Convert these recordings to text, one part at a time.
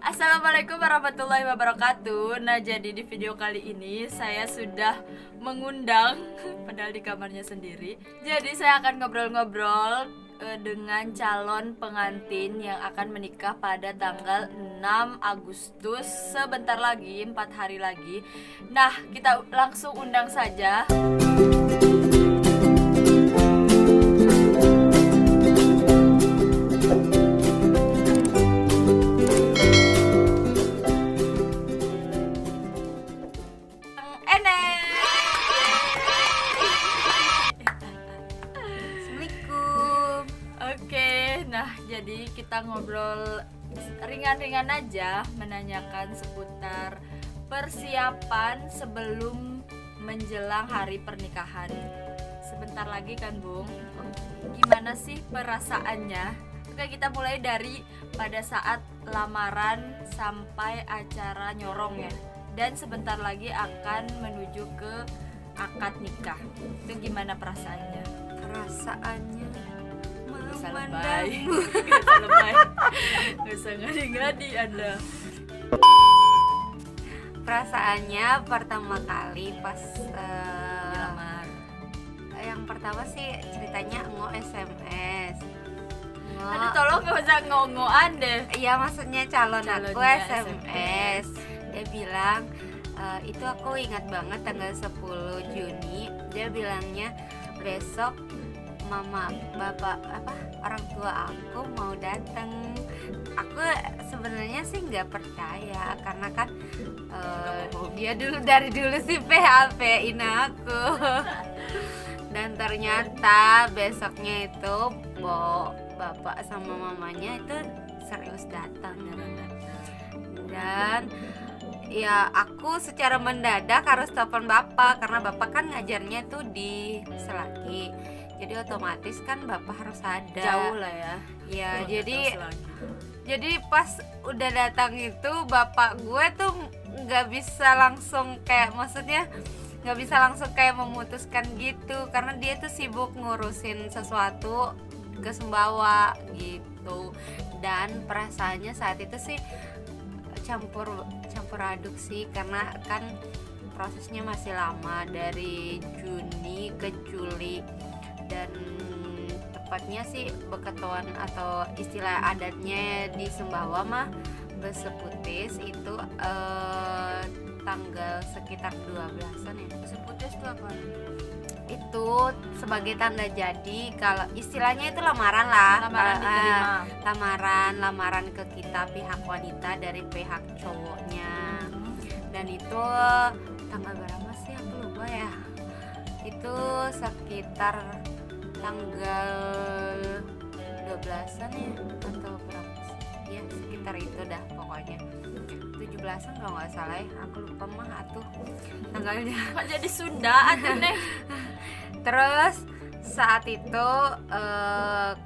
Assalamualaikum warahmatullahi wabarakatuh. Nah, jadi di video kali ini saya sudah mengundang padahal di kamarnya sendiri. Jadi saya akan ngobrol-ngobrol dengan calon pengantin yang akan menikah pada tanggal 6 Agustus. Sebentar lagi, 4 hari lagi. Nah, kita langsung undang saja. Jadi kita ngobrol ringan-ringan aja, menanyakan seputar persiapan sebelum menjelang hari pernikahan. Sebentar lagi kan, Bung? Gimana sih perasaannya? Oke, kita mulai dari pada saat lamaran sampai acara nyorong ya. Dan sebentar lagi akan menuju ke akad nikah. Itu gimana perasaannya? Perasaannya Gak usah ngadi-ngadi Anda. Perasaannya pertama kali pas lamar. Yang pertama sih ceritanya SMS. Aduh, tolong gak usah ngo-ngoan deh. Iya, maksudnya calonnya aku SMS. Dia bilang itu aku ingat banget tanggal 10 Juni. Dia bilangnya besok mama, bapak, orang tua aku mau datang. Aku sebenarnya sih nggak percaya karena kan dia dari dulu sih PHP-in aku. Dan ternyata besoknya itu bapak sama mamanya itu serius datang. Dan ya aku secara mendadak harus telepon bapak karena bapak kan ngajarnya tuh di Selaki. Jadi otomatis kan bapak harus ada. Jauh lah ya. Ya, jadi pas udah datang itu bapak gue tuh nggak bisa langsung kayak, maksudnya nggak bisa langsung kayak memutuskan gitu karena dia tuh sibuk ngurusin sesuatu ke Sumbawa gitu. Dan perasaannya saat itu sih campur aduk sih karena kan prosesnya masih lama, dari Juni ke Juli. Dan tepatnya sih beketuan atau istilah adatnya di Sumbawa mah beseputis itu tanggal sekitar 12-an ya. Beseputis itu apa? Itu sebagai tanda jadi, kalau istilahnya itu lamaran lah. Lamaran ke kita pihak wanita dari pihak cowoknya. Dan itu tanggal berapa sih aku lupa ya. Itu sekitar tanggal 12-an ya atau berapa sih? Ya sekitar itu dah pokoknya. 17-an kalau nggak salah ya, aku lupa mah atuh tanggalnya. Kok jadi Sunda atuh nih. Terus saat itu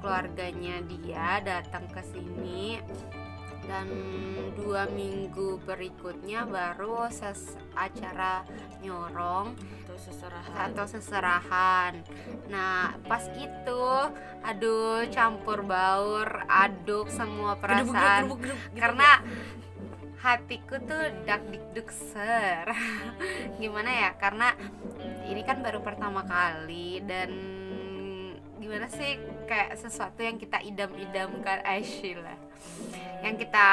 keluarganya dia datang ke sini dan 2 minggu berikutnya baru acara nyorong atau seserahan. Nah pas itu aduh campur baur aduk semua perasaan gitu karena hatiku tuh dak dikduk ser. Gimana ya, karena ini kan baru pertama kali dan gimana sih, kayak sesuatu yang kita idam-idamkan Aisyah, yang kita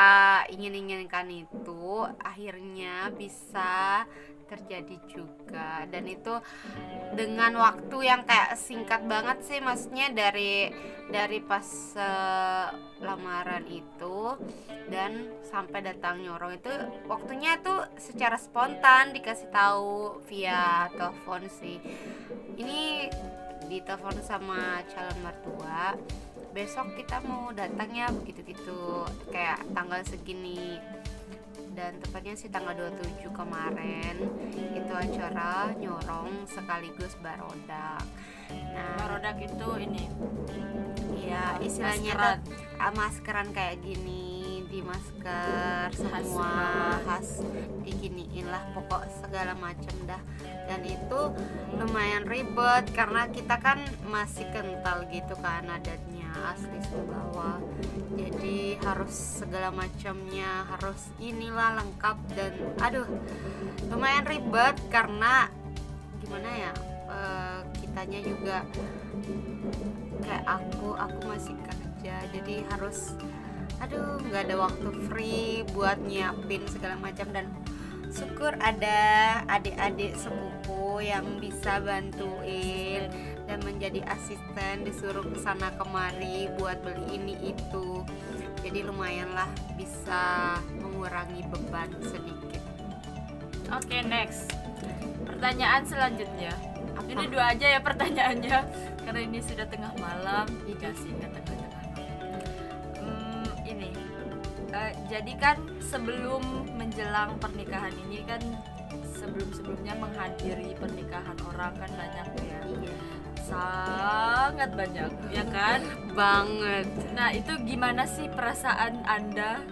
ingin-inginkan itu akhirnya bisa terjadi juga. Dan itu dengan waktu yang kayak singkat banget sih, maksudnya dari pas lamaran itu dan sampai datang nyorong itu waktunya tuh secara spontan dikasih tahu via telepon sih. Ini ditelepon sama calon mertua, besok kita mau datangnya begitu-gitu, kayak tanggal segini. Dan tepatnya sih tanggal 27 kemarin itu acara nyorong sekaligus barodak. Nah, barodak itu ini ya istilahnya maskeran kayak gini, di masker semua khas diginiin lah, pokok segala macam dah. Dan itu lumayan ribet karena kita kan masih kental gitu kan adatnya. asli Sumbawa. Jadi harus segala macamnya harus inilah lengkap, dan aduh lumayan ribet karena gimana ya, kitanya juga kayak aku masih kerja, jadi harus nggak ada waktu free buat nyiapin segala macam. Dan syukur ada adik-adik sepupu yang bisa bantuin dan menjadi asisten, disuruh kesana kemari buat beli ini itu, jadi lumayan lah bisa mengurangi beban sedikit. Oke, next pertanyaan selanjutnya. Apa? Ini 2 aja ya pertanyaannya karena ini sudah tengah malam. Dikasih tengah-tengah ini jadi kan sebelum menjelang pernikahan ini kan sebelum-sebelumnya menghadiri pernikahan orang kan banyak ya. Iya. Sangat banyak ya kan? Banget. Nah, itu gimana sih perasaan Anda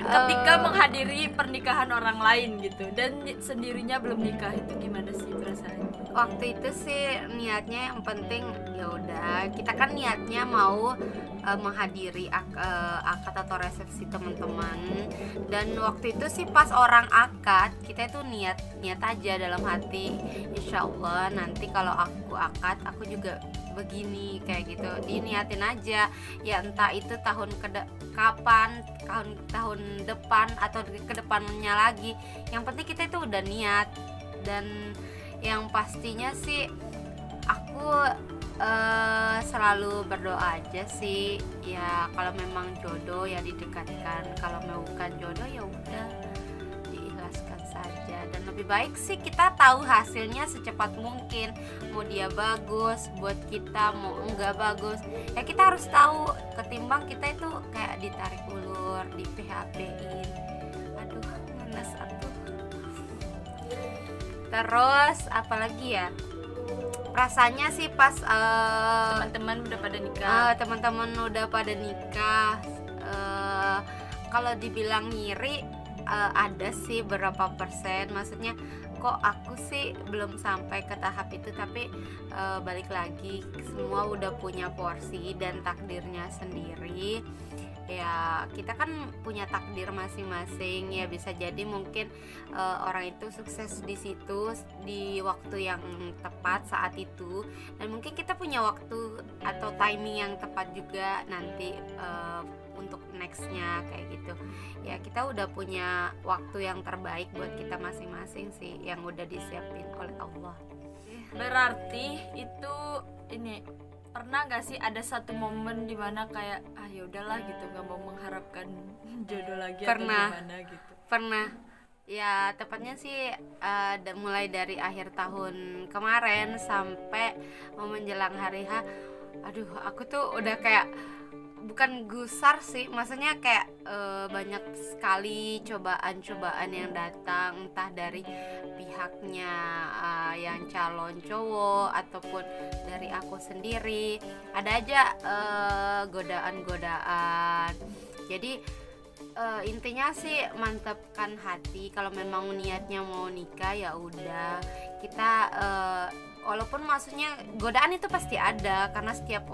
ketika menghadiri pernikahan orang lain gitu dan sendirinya belum nikah, itu gimana sih perasaannya? Waktu itu sih niatnya yang penting ya udah, kita kan niatnya mau menghadiri akad atau resepsi teman-teman. Dan waktu itu sih pas orang akad, kita itu niat aja dalam hati, insya Allah nanti kalau aku akad aku juga begini kayak gitu, diniatin aja ya, entah itu tahun kapan, tahun depan atau ke depannya lagi, yang penting kita itu udah niat. Dan yang pastinya sih aku selalu berdoa aja sih ya, kalau memang jodoh ya didekatkan, kalau mau bukan jodoh ya udah diikhlaskan saja. Dan lebih baik sih kita tahu hasilnya secepat mungkin, mau dia bagus buat kita mau enggak bagus ya kita harus tahu, ketimbang kita itu kayak ditarik ulur, di PHP-in. Aduh ngenes atuh. Terus apalagi ya, rasanya sih pas Teman-teman udah pada nikah. teman-teman udah pada nikah, kalau dibilang ngiri ada sih berapa persen, maksudnya kok aku sih belum sampai ke tahap itu, tapi balik lagi semua udah punya porsi dan takdirnya sendiri ya. Kita kan punya takdir masing-masing ya, bisa jadi mungkin orang itu sukses di situ di waktu yang tepat saat itu, dan mungkin kita punya waktu atau timing yang tepat juga nanti untuk nextnya kayak gitu ya. Kita udah punya waktu yang terbaik buat kita masing-masing sih, yang udah disiapin oleh Allah. Berarti itu ini, pernah nggak sih ada satu momen dimana kayak ya udahlah gitu, nggak mau mengharapkan jodoh lagi? Pernah. Atau gimana gitu? Pernah ya, tepatnya sih mulai dari akhir tahun kemarin sampai mau menjelang hari H. Aduh aku tuh udah kayak, bukan gusar sih, maksudnya kayak banyak sekali cobaan-cobaan yang datang, entah dari pihaknya yang calon cowok ataupun dari aku sendiri, ada aja godaan-godaan. Jadi intinya sih mantapkan hati, kalau memang niatnya mau nikah ya udah kita walaupun maksudnya godaan itu pasti ada, karena setiap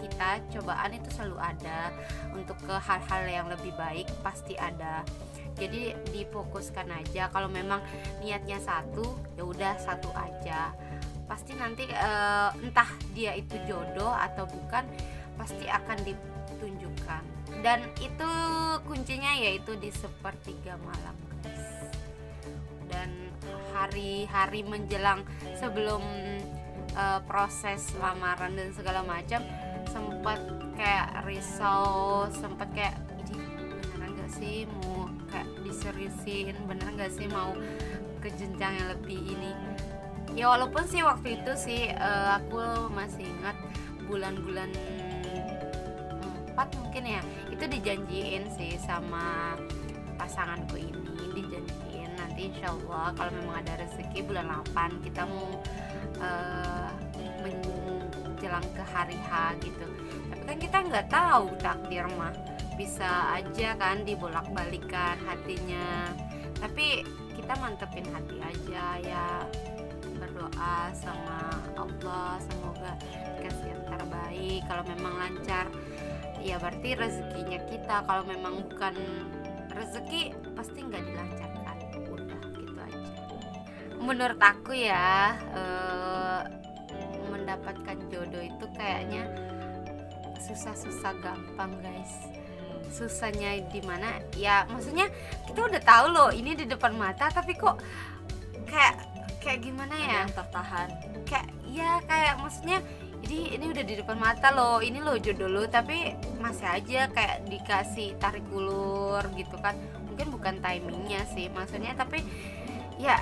kita cobaan itu selalu ada, untuk ke hal-hal yang lebih baik pasti ada. Jadi difokuskan aja, kalau memang niatnya satu ya udah satu aja, pasti nanti entah dia itu jodoh atau bukan pasti akan ditunjukkan. Dan itu kuncinya yaitu di sepertiga malam guys. Dan hari-hari menjelang sebelum proses lamaran dan segala macam, sempat kayak risau, sempat kayak ini beneran gak sih mau kayak diseriusin, beneran gak sih mau ke jenjang yang lebih ini ya. Walaupun sih waktu itu sih aku masih ingat bulan-bulan 4 mungkin ya, itu dijanjiin sih sama pasanganku ini, dijanjiin nanti insya Allah kalau memang ada rezeki bulan 8 kita mau menjelang ke hari H gitu. Tapi kan kita nggak tahu takdir mah, bisa aja kan dibolak-balikan hatinya. Tapi kita mantepin hati aja ya, berdoa berdoa sama Allah semoga dikasih yang terbaik. Kalau memang lancar ya berarti rezekinya kita, kalau memang bukan rezeki pasti nggak dilancarkan. Udah gitu aja menurut aku ya. Mendapatkan jodoh itu kayaknya susah-susah gampang guys. Susahnya di mana ya, maksudnya kita udah tahu loh ini di depan mata, tapi kok kayak gimana ya, yang tertahan kayak maksudnya ini udah di depan mata loh, ini loh jodoh lo, tapi masih aja kayak dikasih tarik ulur gitu kan. Mungkin bukan timingnya sih maksudnya, tapi ya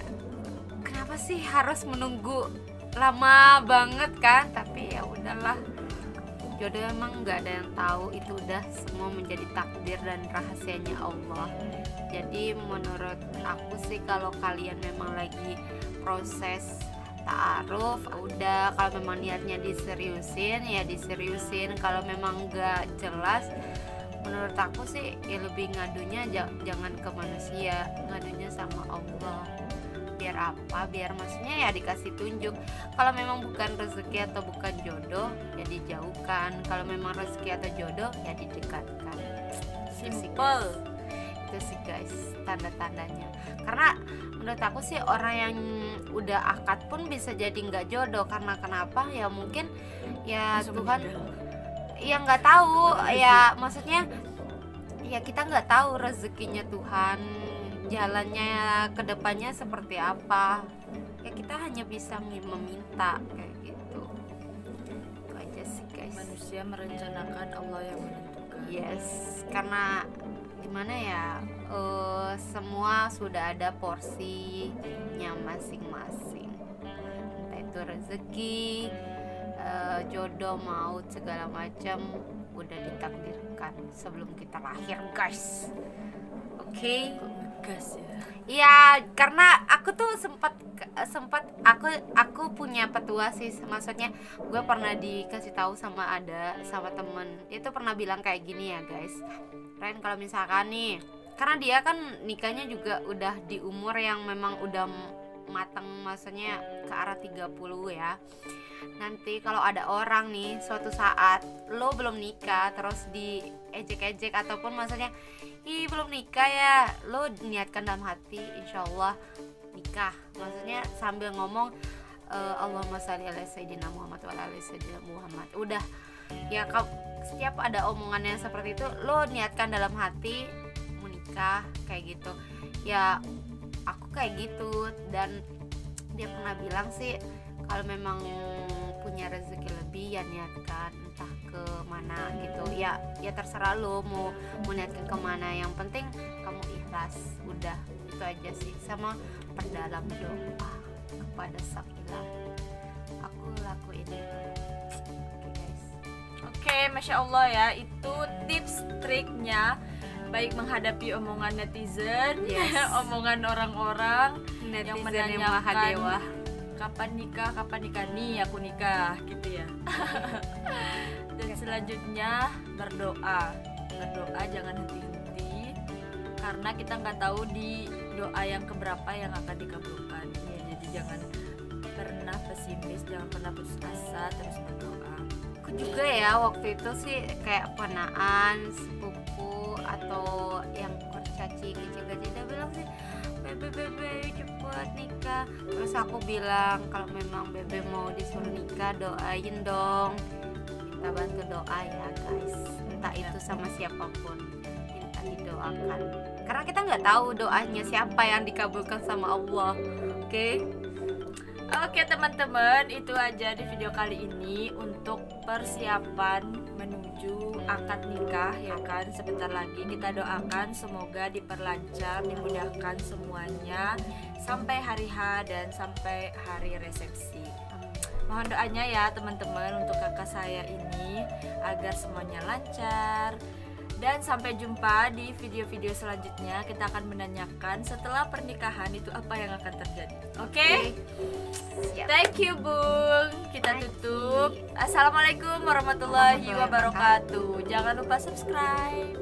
kenapa sih harus menunggu lama banget kan. Tapi ya udahlah, jodoh emang nggak ada yang tahu, itu udah semua menjadi takdir dan rahasianya Allah. Jadi menurut aku sih kalau kalian memang lagi proses ta'aruf, udah kalau memang niatnya diseriusin ya diseriusin. Kalau memang nggak jelas, menurut aku sih ya lebih ngadunya jangan ke manusia, ngadunya sama Allah. Biar apa? Biar maksudnya ya dikasih tunjuk. Kalau memang bukan rezeki atau bukan jodoh ya dijauhkan. Kalau memang rezeki atau jodoh ya didekatkan. simple. Itu sih guys tanda-tandanya. Karena menurut aku sih orang yang udah akad pun bisa jadi nggak jodoh. Karena kenapa? Ya mungkin ya Tuhan ya nggak tahu ya, maksudnya ya kita nggak tahu rezekinya Tuhan, jalannya ke depannya seperti apa. Ya kita hanya bisa meminta kayak gitu. Itu aja sih guys. Manusia merencanakan, Allah yang menentukan. Yes, karena gimana ya, semua sudah ada porsinya masing-masing. Entah itu rezeki, jodoh, maut, segala macam udah ditakdirkan sebelum kita lahir guys. Oke. Gas ya. Iya, karena aku tuh sempat aku punya petua sih, maksudnya gue pernah dikasih tahu sama temen, dia tuh pernah bilang kayak gini ya guys. Ren, kalau misalkan nih, karena dia kan nikahnya juga udah di umur yang memang udah matang, maksudnya ke arah 30 ya. Nanti kalau ada orang nih suatu saat lo belum nikah terus diejek-ejek ataupun maksudnya belum nikah ya, lo niatkan dalam hati insyaallah nikah, maksudnya sambil ngomong Allahumma shalli ala sayyidina Muhammad wa ala ali sayyidina Muhammad. Udah ya, setiap ada omongan yang seperti itu lo niatkan dalam hati mau nikah kayak gitu ya. Aku kayak gitu, dan dia pernah bilang sih kalau memang punya rezeki lebih ya niatkan entah ke mana gitu ya terserah lo mau niatkan kemana, yang penting kamu ikhlas. Udah itu aja sih, sama perdalam doa kepada sang ilah. Aku lakuin itu. Oke guys. Oke, Masya Allah ya, itu tips triknya baik menghadapi omongan netizen, Yes. omongan orang-orang yang Netizen yang maha dewa. menanyakan kapan nikah nih aku nikah gitu ya. Dan selanjutnya berdoa jangan henti-henti, karena kita nggak tahu di doa yang keberapa yang akan dikabulkan ya. Jadi jangan pernah pesimis, jangan pernah putus asa, terus berdoa. Aku juga ya waktu itu sih kayak ponaan, sepupu atau yang kurcaci kecil-kecil dia bilang sih bebe cepet nikah. Terus aku bilang kalau memang bebe mau disuruh nikah doain dong, kita bantu doa ya guys, entah itu sama siapapun minta didoakan, karena kita nggak tahu doanya siapa yang dikabulkan sama Allah. Oke teman-teman, itu aja di video kali ini untuk persiapan menuju akad nikah ya kan. Sebentar lagi kita doakan semoga diperlancar, dimudahkan semuanya sampai hari H dan sampai hari resepsi. Mohon doanya ya teman-teman untuk kakak saya ini agar semuanya lancar. Dan sampai jumpa di video-video selanjutnya. Kita akan menanyakan setelah pernikahan itu apa yang akan terjadi. Oke? Siap. Thank you Bung. Kita tutup. Assalamualaikum warahmatullahi wabarakatuh. Jangan lupa subscribe.